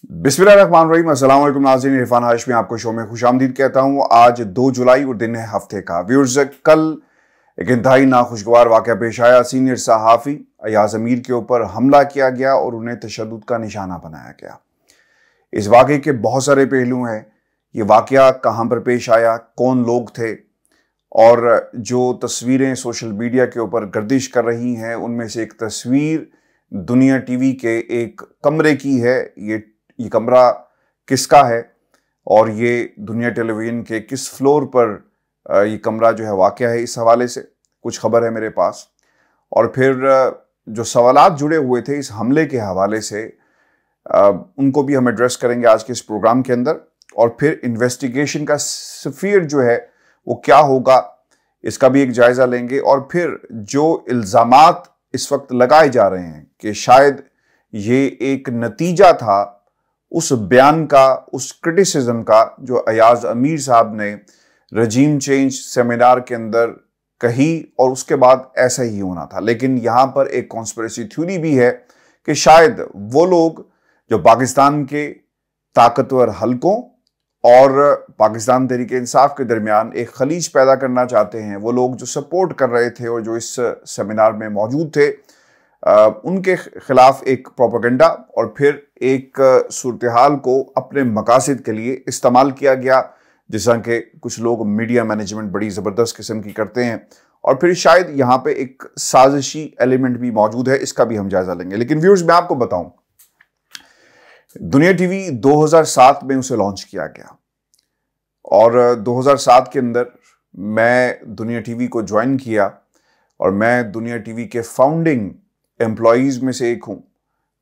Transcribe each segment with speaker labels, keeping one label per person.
Speaker 1: बिस्मिल्लाहिर्रहमानिर्रहीम। अस्सलाम वालेकुम नाज़रीन, इरफान हाशमी आपको शो में खुशामदीद कहता हूँ। आज 2 जुलाई और दिन है हफ्ते का। व्यूअर्स, कल एक इंतहाई नाखुशगवार वाक़या पेश आया। सीनियर सहाफ़ी अयाज अमीर के ऊपर हमला किया गया और उन्हें तशद्दुद का निशाना बनाया गया। इस वाक़े के बहुत सारे पहलू हैं। ये वाक़या कहाँ पर पेश आया, कौन लोग थे, और जो तस्वीरें सोशल मीडिया के ऊपर गर्दिश कर रही हैं उनमें से एक तस्वीर दुनिया टीवी के एक कमरे की है। ये कमरा किसका है और ये दुनिया टेलीविज़न के किस फ्लोर पर ये कमरा जो है वाक़या है, इस हवाले से कुछ खबर है मेरे पास। और फिर जो सवालात जुड़े हुए थे इस हमले के हवाले से उनको भी हम एड्रेस करेंगे आज के इस प्रोग्राम के अंदर। और फिर इन्वेस्टिगेशन का सफ़ीर जो है वो क्या होगा, इसका भी एक जायज़ा लेंगे। और फिर जो इल्ज़ामात इस वक्त लगाए जा रहे हैं कि शायद ये एक नतीजा था उस बयान का, उस क्रिटिसिज्म का जो अयाज अमीर साहब ने रजीम चेंज सेमिनार के अंदर कही, और उसके बाद ऐसा ही होना था। लेकिन यहाँ पर एक कॉन्स्पिरेसी थ्योरी भी है कि शायद वो लोग जो पाकिस्तान के ताकतवर हलकों और पाकिस्तान तहरीक इंसाफ के दरमियान एक खलीज पैदा करना चाहते हैं, वो लोग जो सपोर्ट कर रहे थे और जो इस सेमिनार में मौजूद थे, उनके खिलाफ एक प्रोपेगेंडा और फिर एक सूरत हाल को अपने मकासद के लिए इस्तेमाल किया गया, जिस कि कुछ लोग मीडिया मैनेजमेंट बड़ी ज़बरदस्त किस्म की करते हैं। और फिर शायद यहाँ पे एक साजिशी एलिमेंट भी मौजूद है, इसका भी हम जायजा लेंगे। लेकिन व्यूअर्स, मैं आपको बताऊं, दुनिया टीवी 2007 में उसे लॉन्च किया गया और 2007 के अंदर मैं दुनिया टीवी को ज्वाइन किया और मैं दुनिया टीवी के फाउंडिंग एम्प्लॉयज़ में से एक हूँ।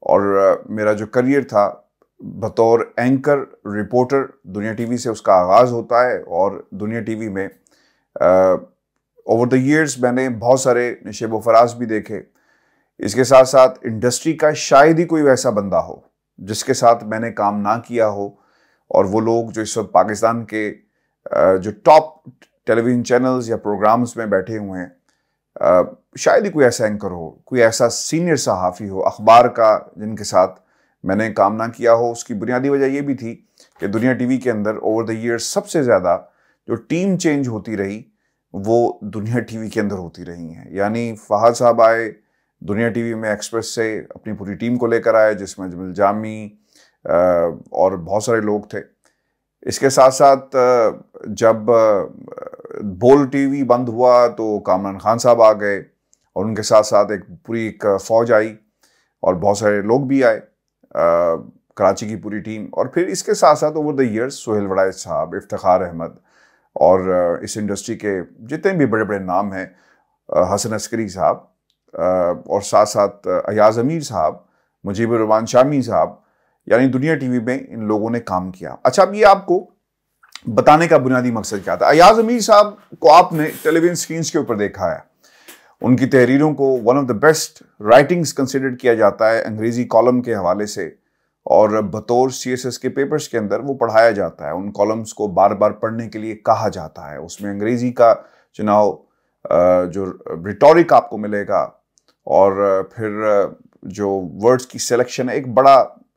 Speaker 1: और मेरा जो करियर था बतौर एंकर रिपोर्टर दुनिया टीवी से उसका आगाज़ होता है। और दुनिया टीवी में ओवर द ईयर्स मैंने बहुत सारे नशेब व फराज भी देखे। इसके साथ साथ इंडस्ट्री का शायद ही कोई वैसा बंदा हो जिसके साथ मैंने काम ना किया हो। और वो लोग जो इस वक्त पाकिस्तान के जो टॉप टेलीविज़न चैनल्स या प्रोग्राम्स में बैठे हुए हैं, शायद ही कोई ऐसा एंकर हो, कोई ऐसा सीनियर सहाफ़ी हो अखबार का जिनके साथ मैंने काम ना किया हो। उसकी बुनियादी वजह ये भी थी कि दुनिया टीवी के अंदर ओवर द ईयर्स सबसे ज़्यादा जो टीम चेंज होती रही वो दुनिया टीवी के अंदर होती रही हैं। यानी फ़हद साहब आए दुनिया टीवी में, एक्सप्रेस से अपनी पूरी टीम को लेकर आए जिसमें जमील जामी और बहुत सारे लोग थे। इसके साथ साथ जब बोल टीवी बंद हुआ तो कामरान खान साहब आ गए और उनके साथ साथ एक फ़ौज आई और बहुत सारे लोग भी आए, कराची की पूरी टीम। और फिर इसके साथ साथ over the years Sohail Waraich साहब, इफ्तिखार अहमद और इस इंडस्ट्री के जितने भी बड़े बड़े नाम हैं, हसन अस्करी साहब और साथ साथ अयाज अमीर साहब, मुजीबुर रहमान शामी साहब, यानी दुनिया टीवी में इन लोगों ने काम किया। अच्छा, अब ये आपको बताने का बुनियादी मकसद क्या था। अयाज अमीर साहब को आपने टेलीविजन स्क्रीन के ऊपर देखा है। उनकी तहरीरों को one of the best writings consider किया जाता है अंग्रेजी कॉलम के हवाले से, और बतौर CSS के पेपर्स के अंदर वो पढ़ाया जाता है। उन कॉलम्स को बार बार पढ़ने के लिए कहा जाता है। उसमें अंग्रेजी का चुनाव, जो रिटोरिक आपको मिलेगा और फिर जो वर्ड्स की सिलेक्शन है,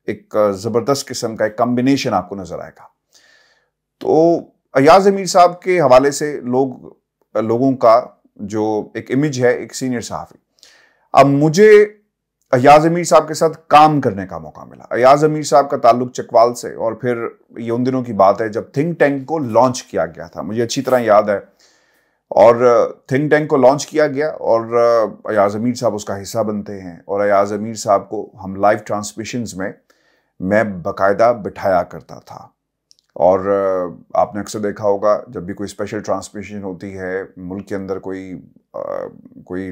Speaker 1: एक ज़बरदस्त किस्म का एक कॉम्बिनेशन आपको नजर आएगा। तो अयाज अमीर साहब के हवाले से लोगों का जो एक इमेज है, एक सीनियर सहाफ़ी। अब मुझे अयाज अमीर साहब के साथ काम करने का मौका मिला। अयाज अमीर साहब का ताल्लुक चकवाल से, और फिर ये उन दिनों की बात है जब थिंक टैंक को लॉन्च किया गया था, मुझे अच्छी तरह याद है। और थिंक टैंक को लॉन्च किया गया और अयाज अमीर साहब उसका हिस्सा बनते हैं। और अयाज अमीर साहब को हम लाइव ट्रांसमिशंस में मैं बाकायदा बिठाया करता था। और आपने अक्सर देखा होगा जब भी कोई स्पेशल ट्रांसमिशन होती है, मुल्क के अंदर कोई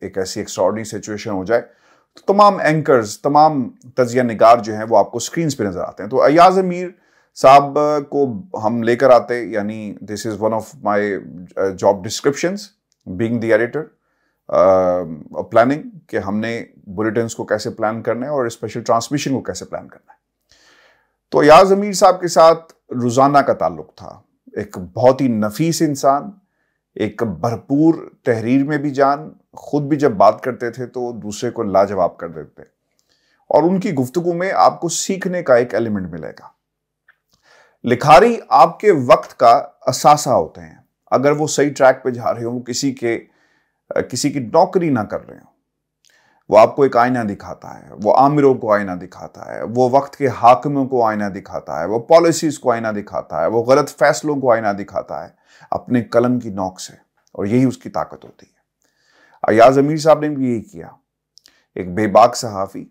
Speaker 1: एक ऐसी एक्स्ट्राऑर्डिनरी सिचुएशन हो जाए, तो तमाम एंकर्स, तमाम तजिया निगार जो हैं वो आपको स्क्रीन पे नजर आते हैं। तो अयाज अमीर साहब को हम लेकर आते, यानी this is one of my job descriptions being the editor planning, कि हमने बुलेटिन्स को कैसे प्लान करना है और स्पेशल ट्रांसमिशन को कैसे प्लान करना है। तो अयाज अमीर साहब के साथ रोज़ाना का ताल्लुक था। एक बहुत ही नफीस इंसान, एक भरपूर तहरीर में भी जान, खुद भी जब बात करते थे तो दूसरे को लाजवाब कर देते। और उनकी गुफ्तगू में आपको सीखने का एक एलिमेंट मिलेगा। लिखारी आपके वक्त का असासा होते हैं। अगर वो सही ट्रैक पे जा रहे हो, वो किसी की नौकरी ना कर रहे हो, वो आपको एक आईना दिखाता है, वो आमिरों को आईना दिखाता है, वो वक्त के हाकिमों को आईना दिखाता है, वो पॉलिसीज को आईना दिखाता है, वो गलत फैसलों को आईना दिखाता है अपने कलम की नोक से, और यही उसकी ताकत होती है। अयाज अमीर साहब ने भी यही किया। एक बेबाक सहाफ़ी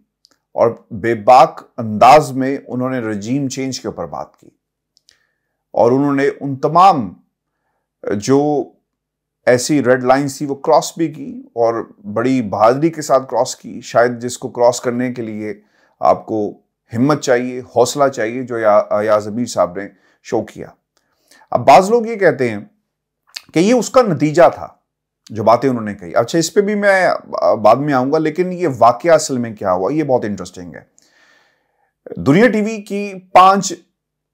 Speaker 1: और बेबाक अंदाज में उन्होंने रजीम चेंज के ऊपर बात की, और उन्होंने उन तमाम जो ऐसी रेड लाइन्स थी वो क्रॉस भी की, और बड़ी बहादुरी के साथ क्रॉस की। शायद जिसको क्रॉस करने के लिए आपको हिम्मत चाहिए, हौसला चाहिए, जो अयाज अमीर साहब ने शो किया। अब बाज लोग ये कहते हैं कि ये उसका नतीजा था, जो बातें उन्होंने कही। अच्छा, इस पे भी मैं बाद में आऊंगा, लेकिन ये वाकया असल में क्या हुआ ये बहुत इंटरेस्टिंग है। दुनिया टीवी की 5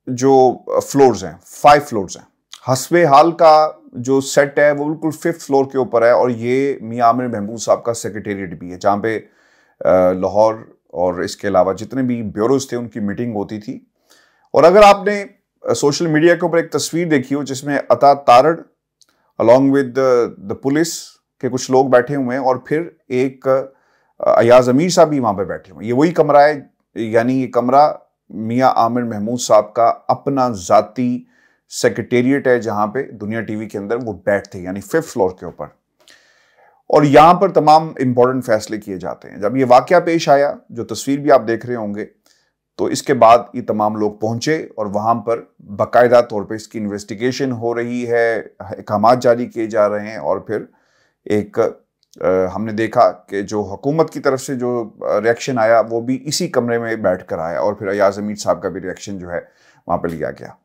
Speaker 1: जो फ्लोर्स हैं, 5 फ्लोर्स हैं। हस्बे हाल का जो सेट है वो बिल्कुल 5th फ्लोर के ऊपर है, और ये मियां आमिर महमूद साहब का सेक्रेटेरिएट भी है, जहाँ पे लाहौर और इसके अलावा जितने भी ब्यूरोज थे उनकी मीटिंग होती थी। और अगर आपने सोशल मीडिया के ऊपर एक तस्वीर देखी हो जिसमें अता Tarar along with the police के कुछ लोग बैठे हुए हैं, और फिर एक अयाज अमीर साहब भी वहां पे बैठे हुए हैं, ये वही कमरा है। यानी ये कमरा मियां आमिर महमूद साहब का अपना जाती सेक्रेटेरिएट है, जहां पे दुनिया टीवी के अंदर वो बैठते हैं, यानी 5th फ्लोर के ऊपर। और यहां पर तमाम इंपॉर्टेंट फैसले किए जाते हैं। जब ये वाकया पेश आया, जो तस्वीर भी आप देख रहे होंगे, तो इसके बाद ये तमाम लोग पहुंचे और वहां पर बाकायदा तौर पे इसकी इन्वेस्टिगेशन हो रही है, अहकाम जारी किए जा रहे हैं। और फिर एक हमने देखा कि जो हुकूमत की तरफ से जो रिएक्शन आया वो भी इसी कमरे में बैठ कर आया, और फिर अयाज अमीर साहब का भी रिएक्शन जो है वहां पर लिया गया।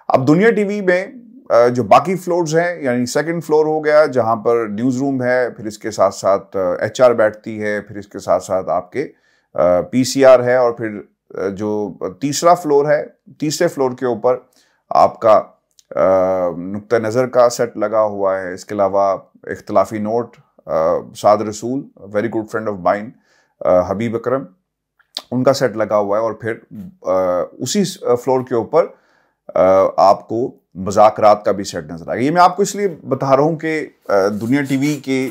Speaker 1: अब दुनिया टीवी में जो बाकी फ्लोर्स हैं, यानी 2nd फ्लोर हो गया जहां पर न्यूज़ रूम है, फिर इसके साथ साथ HR बैठती है, फिर इसके साथ साथ आपके PCR है, और फिर जो तीसरा फ्लोर है, तीसरे फ्लोर के ऊपर आपका नुक्ता नज़र का सेट लगा हुआ है। इसके अलावा इख्तिलाफी note, Saad Rasool, very good friend of mine, Habib Akram, उनका सेट लगा हुआ है। और फिर उसी फ्लोर के ऊपर आपको मज़ाकरात का भी सेट नजर आएगा। ये मैं आपको इसलिए बता रहा हूँ कि दुनिया टीवी के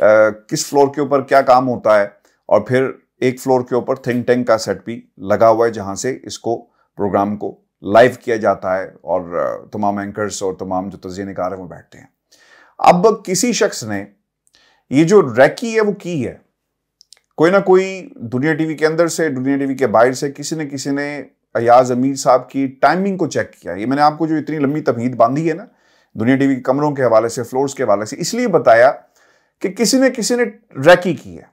Speaker 1: किस फ्लोर के ऊपर क्या काम होता है, और फिर एक फ्लोर के ऊपर थिंक टैंक का सेट भी लगा हुआ है, जहां से इसको प्रोग्राम को लाइव किया जाता है, और तमाम एंकर्स और तमाम जो तज़किया निगार हैं वो बैठते हैं। अब किसी शख्स ने ये जो रैकी है वो की है, कोई ना कोई दुनिया टीवी के अंदर से, दुनिया टीवी के बाहर से किसी ने अयाज अमीर साहब की टाइमिंग को चेक किया। ये मैंने आपको जो इतनी लंबी तमहीद बांधी है ना दुनिया टीवी के कमरों के हवाले से, फ्लोर्स के हवाले से, इसलिए बताया कि किसी ने रैकी की है।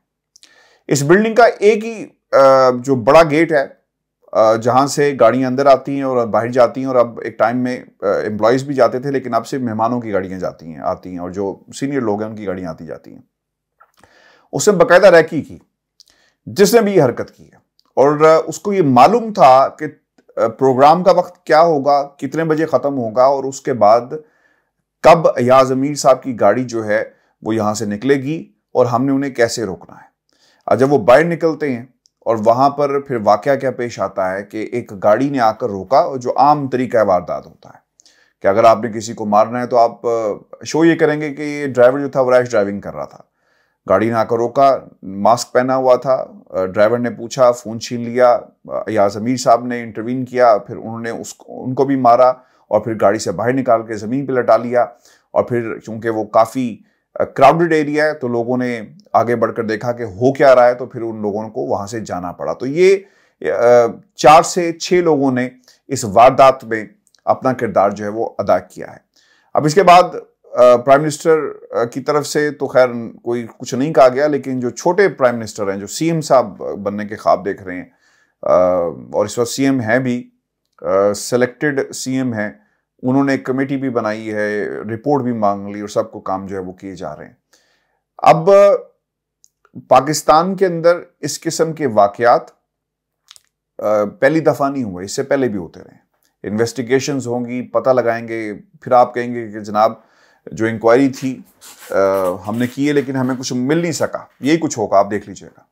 Speaker 1: इस बिल्डिंग का एक ही जो बड़ा गेट है जहां से गाड़ियां अंदर आती हैं और बाहर जाती हैं, और अब एक टाइम में एम्प्लॉयज भी जाते थे, लेकिन अब सिर्फ मेहमानों की गाड़ियां आती हैं, और जो सीनियर लोग हैं उनकी गाड़ियां आती जाती हैं। उसने बाकायदा रैकी की, जिसने भी ये हरकत की है, और उसको ये मालूम था कि प्रोग्राम का वक्त क्या होगा, कितने बजे खत्म होगा, और उसके बाद कब अयाज अमीर साहब की गाड़ी जो है वो यहां से निकलेगी, और हमने उन्हें कैसे रोकना है। जब वो बाहर निकलते हैं और वहां पर फिर वाकया क्या पेश आता है कि एक गाड़ी ने आकर रोका, और जो आम तरीका वारदात होता है कि अगर आपने किसी को मारना है तो आप शो ये करेंगे कि ये ड्राइवर जो था वो रैश ड्राइविंग कर रहा था। गाड़ी ने आकर रोका, मास्क पहना हुआ था, ड्राइवर ने पूछा, फ़ोन छीन लिया, अयाज अमीर साहब ने इंटरवीन किया, फिर उन्होंने उनको भी मारा, और फिर गाड़ी से बाहर निकाल के ज़मीन पे लटा लिया। और फिर चूंकि वो काफ़ी क्राउडेड एरिया है तो लोगों ने आगे बढ़कर देखा कि हो क्या रहा है, तो फिर उन लोगों को वहां से जाना पड़ा। तो ये 4 से 6 लोगों ने इस वारदात में अपना किरदार जो है वो अदा किया है। अब इसके बाद प्राइम मिनिस्टर की तरफ से तो खैर कोई कुछ नहीं कहा गया, लेकिन जो छोटे प्राइम मिनिस्टर हैं, जो CM साहब बनने के ख्वाब देख रहे हैं, और इस वक्त CM हैं भी, सेलेक्टेड CM हैं, उन्होंने एक कमेटी भी बनाई है, रिपोर्ट भी मांग ली, और सबको काम जो है वो किए जा रहे हैं। अब पाकिस्तान के अंदर इस किस्म के वाकयात पहली दफा नहीं हुए, इससे पहले भी होते रहे। इन्वेस्टिगेशंस होंगी, पता लगाएंगे, फिर आप कहेंगे कि जनाब जो इंक्वायरी थी हमने की है लेकिन हमें कुछ मिल नहीं सका, यही कुछ होगा, आप देख लीजिएगा।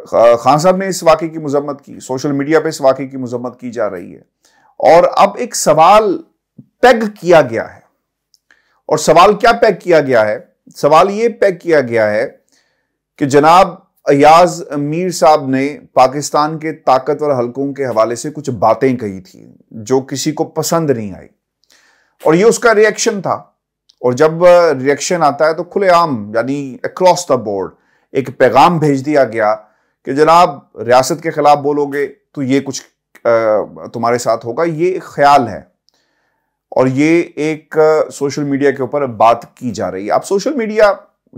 Speaker 1: खान साहब ने इस वाकये की मजम्मत की, सोशल मीडिया पे इस वाकये की मजम्मत की जा रही है और अब एक सवाल पैग किया गया है। और सवाल क्या पैग किया गया है? सवाल ये पैग किया गया है कि जनाब अयाज मीर साहब ने पाकिस्तान के ताकतवर हलकों के हवाले से कुछ बातें कही थी जो किसी को पसंद नहीं आई और ये उसका रिएक्शन था। और जब रिएक्शन आता है तो खुलेआम यानी अक्रॉस द बोर्ड एक पैगाम भेज दिया गया कि जनाब रियासत के खिलाफ बोलोगे तो ये कुछ तुम्हारे साथ होगा। ये एक ख्याल है और ये एक सोशल मीडिया के ऊपर बात की जा रही है। आप सोशल मीडिया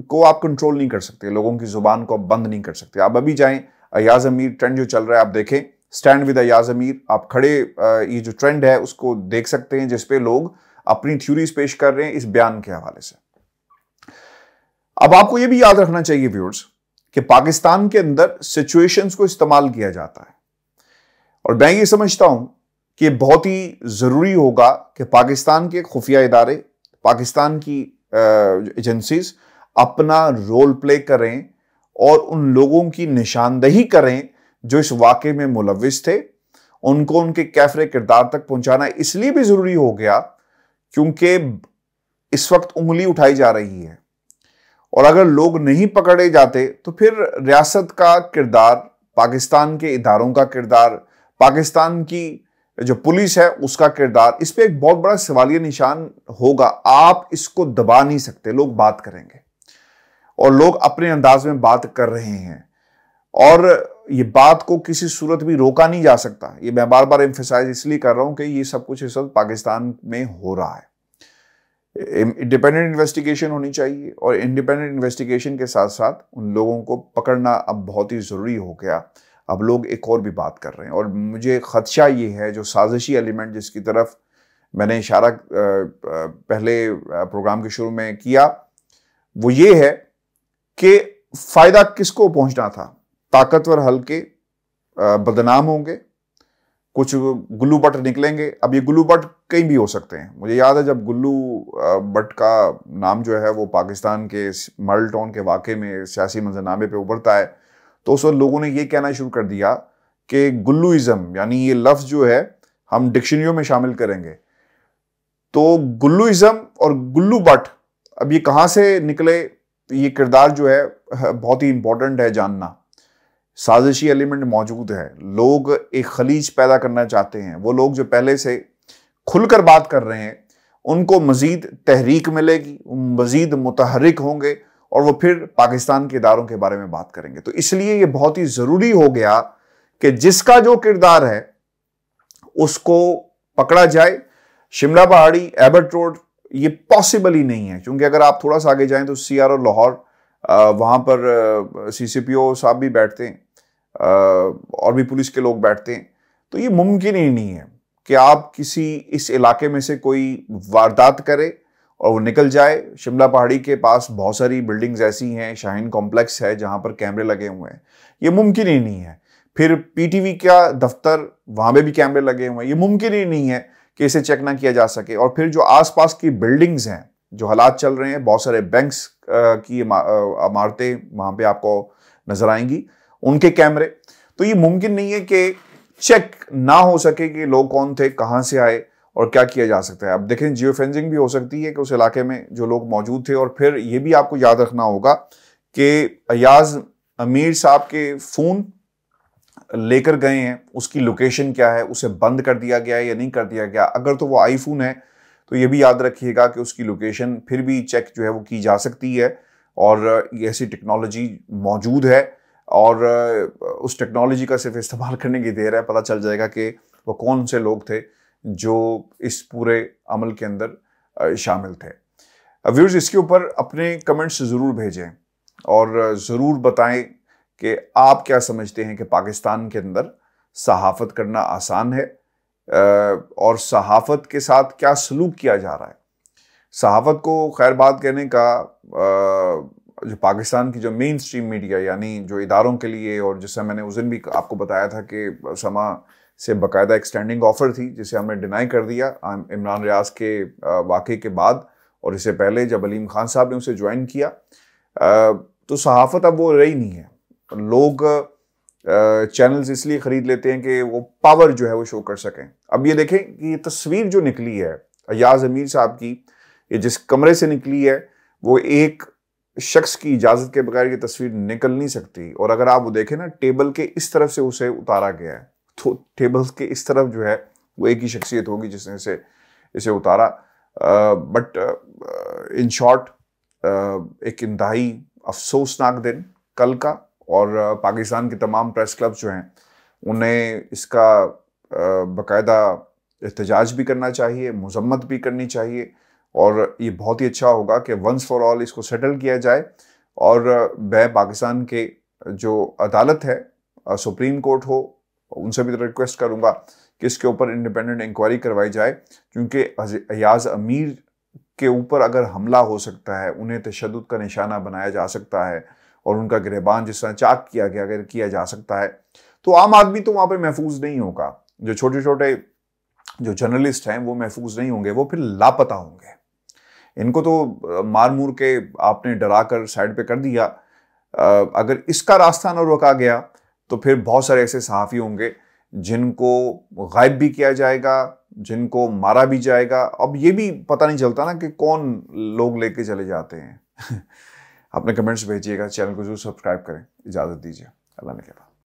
Speaker 1: को आप कंट्रोल नहीं कर सकते, लोगों की जुबान को आप बंद नहीं कर सकते। आप अभी जाएं, अयाज अमीर ट्रेंड जो चल रहा है आप देखें, स्टैंड विद अयाज अमीर, आप खड़े ये जो ट्रेंड है उसको देख सकते हैं जिसपे लोग अपनी थ्योरीज पेश कर रहे हैं इस बयान के हवाले से। अब आपको यह भी याद रखना चाहिए व्यूअर्स कि पाकिस्तान के अंदर सिचुएशंस को इस्तेमाल किया जाता है और मैं ये समझता हूं कि बहुत ही जरूरी होगा कि पाकिस्तान के खुफिया इदारे, पाकिस्तान की एजेंसीज अपना रोल प्ले करें और उन लोगों की निशानदही करें जो इस वाकये में मुलविस थे। उनको उनके कैफरे किरदार तक पहुंचाना इसलिए भी जरूरी हो गया क्योंकि इस वक्त उंगली उठाई जा रही है और अगर लोग नहीं पकड़े जाते तो फिर रियासत का किरदार, पाकिस्तान के इदारों का किरदार, पाकिस्तान की जो पुलिस है उसका किरदार, इस पे एक बहुत बड़ा सवालिया निशान होगा। आप इसको दबा नहीं सकते, लोग बात करेंगे और लोग अपने अंदाज में बात कर रहे हैं और ये बात को किसी सूरत भी रोका नहीं जा सकता। ये मैं बार बार एम्फेसाइज इसलिए कर रहा हूं कि ये सब कुछ इस वक्त पाकिस्तान में हो रहा है। इंडिपेंडेंट इन्वेस्टिगेशन होनी चाहिए और इंडिपेंडेंट इन्वेस्टिगेशन के साथ साथ उन लोगों को पकड़ना अब बहुत ही जरूरी हो गया। अब लोग एक और भी बात कर रहे हैं और मुझे खदशा ये है जो साजिशी एलिमेंट जिसकी तरफ मैंने इशारा पहले प्रोग्राम के शुरू में किया वो ये है कि फायदा किसको पहुंचना था। ताकतवर हल्के बदनाम होंगे, कुछ गुल्लू बट निकलेंगे। अब ये गुल्लू बट कहीं भी हो सकते हैं। मुझे याद है जब गुल्लू बट का नाम जो है वो पाकिस्तान के मॉडल टाउन के वाकये में सियासी मंजरनामे पे उभरता है तो उस वक्त लोगों ने ये कहना शुरू कर दिया कि गुल्लूइज्म यानी ये लफ्ज जो है हम डिक्शनरियों में शामिल करेंगे। तो गुल्लूइज्म और गुल्लू बट अब ये कहां से निकले, ये किरदार जो है बहुत ही इंपॉर्टेंट है जानना। साजिशी एलिमेंट मौजूद है, लोग एक खलीज पैदा करना चाहते हैं। वो लोग जो पहले से खुलकर बात कर रहे हैं उनको मजीद तहरीक मिलेगी, मजीद मुतहरिक होंगे और वो फिर पाकिस्तान के इदारों के बारे में बात करेंगे। तो इसलिए ये बहुत ही जरूरी हो गया कि जिसका जो किरदार है उसको पकड़ा जाए। शिमला पहाड़ी, एबर्ट रोड ये पॉसिबल ही नहीं है क्योंकि अगर आप थोड़ा सा आगे जाएं तो CRO लाहौर, वहां पर CCPO साहब भी बैठते हैं और भी पुलिस के लोग बैठते हैं। तो ये मुमकिन ही नहीं है कि आप किसी इस इलाके में से कोई वारदात करे और वो निकल जाए। शिमला पहाड़ी के पास बहुत सारी बिल्डिंग्स ऐसी हैं, शाहीन कॉम्प्लेक्स है जहां पर कैमरे लगे हुए हैं, ये मुमकिन ही नहीं है। फिर PTV का दफ्तर, वहां पे भी कैमरे लगे हुए हैं, ये मुमकिन ही नहीं है कि इसे चेक ना किया जा सके। और फिर जो आसपास की बिल्डिंग्स हैं, जो हालात चल रहे हैं, बहुत सारे बैंक्स की इमारतें वहां पे आपको नजर आएंगी, उनके कैमरे, तो ये मुमकिन नहीं है कि चेक ना हो सके कि लोग कौन थे, कहां से आए और क्या किया जा सकता है। अब देखें, जियो फेंसिंग भी हो सकती है कि उस इलाके में जो लोग मौजूद थे। और फिर ये भी आपको याद रखना होगा कि अयाज अमीर साहब के फोन लेकर गए हैं, उसकी लोकेशन क्या है, उसे बंद कर दिया गया है या नहीं कर दिया गया। अगर तो वो आईफोन है तो ये भी याद रखिएगा कि उसकी लोकेशन फिर भी चेक जो है वो की जा सकती है और ऐसी टेक्नोलॉजी मौजूद है और उस टेक्नोलॉजी का सिर्फ इस्तेमाल करने की देर है, पता चल जाएगा कि वो कौन से लोग थे जो इस पूरे अमल के अंदर शामिल थे। व्यूअर्स, इसके ऊपर अपने कमेंट्स ज़रूर भेजें और ज़रूर बताएं कि आप क्या समझते हैं कि पाकिस्तान के अंदर सहाफ़त करना आसान है और सहाफ़त के साथ क्या सलूक किया जा रहा है। सहाफ़त को खैर बात कहने का जो पाकिस्तान की जो मेन स्ट्रीम मीडिया यानी जो इदारों के लिए, और जिससे मैंने उस दिन भी आपको बताया था कि समा से बाकायदा एक स्टैंडिंग ऑफर थी जिसे हमने डिनाई कर दिया इमरान रियाज के वाक़े के बाद, और इससे पहले जब अलीम खान साहब ने उसे ज्वाइन किया। तो सहाफ़त अब वो रही नहीं है। लोग चैनल्स इसलिए खरीद लेते हैं कि वो पावर जो है वो शो कर सकें। अब ये देखें कि ये तस्वीर जो निकली है अयाज अमीर साहब की, ये जिस कमरे से निकली है वो एक शख्स की इजाजत के बगैर ये तस्वीर निकल नहीं सकती। और अगर आप वो देखें ना, टेबल के इस तरफ से उसे उतारा गया है, तो टेबल के इस तरफ जो है वो एक ही शख्सियत होगी जिसने इसे उतारा। बट इन शॉर्ट एक इंतहाई अफसोसनाक दिन कल का, और पाकिस्तान के तमाम प्रेस क्लब जो हैं उन्हें इसका बाकायदा एहतजाज भी करना चाहिए, मजम्मत भी करनी चाहिए, और ये बहुत ही अच्छा होगा कि वंस फॉर ऑल इसको सेटल किया जाए। और मैं पाकिस्तान के जो अदालत है, सुप्रीम कोर्ट हो, उनसे भी रिक्वेस्ट करूंगा कि इसके ऊपर इंडिपेंडेंट इंक्वायरी करवाई जाए, क्योंकि अयाज अमीर के ऊपर अगर हमला हो सकता है, उन्हें तशद्दुद का निशाना बनाया जा सकता है और उनका गिरबान जिस तरह चाक किया गया अगर किया जा सकता है, तो आम आदमी तो वहाँ पर महफूज नहीं होगा। जो छोटे छोटे जो जर्नलिस्ट हैं वो महफूज नहीं होंगे, वो फिर लापता होंगे। इनको तो मार मूर के आपने डरा कर साइड पे कर दिया। अगर इसका रास्ता न रोका गया तो फिर बहुत सारे ऐसे सहाफ़ी होंगे जिनको गायब भी किया जाएगा, जिनको मारा भी जाएगा। अब ये भी पता नहीं चलता ना कि कौन लोग लेके चले जाते हैं। अपने कमेंट्स भेजिएगा, चैनल को जरूर सब्सक्राइब करें। इजाज़त दीजिए, अल्लाह ने कहा।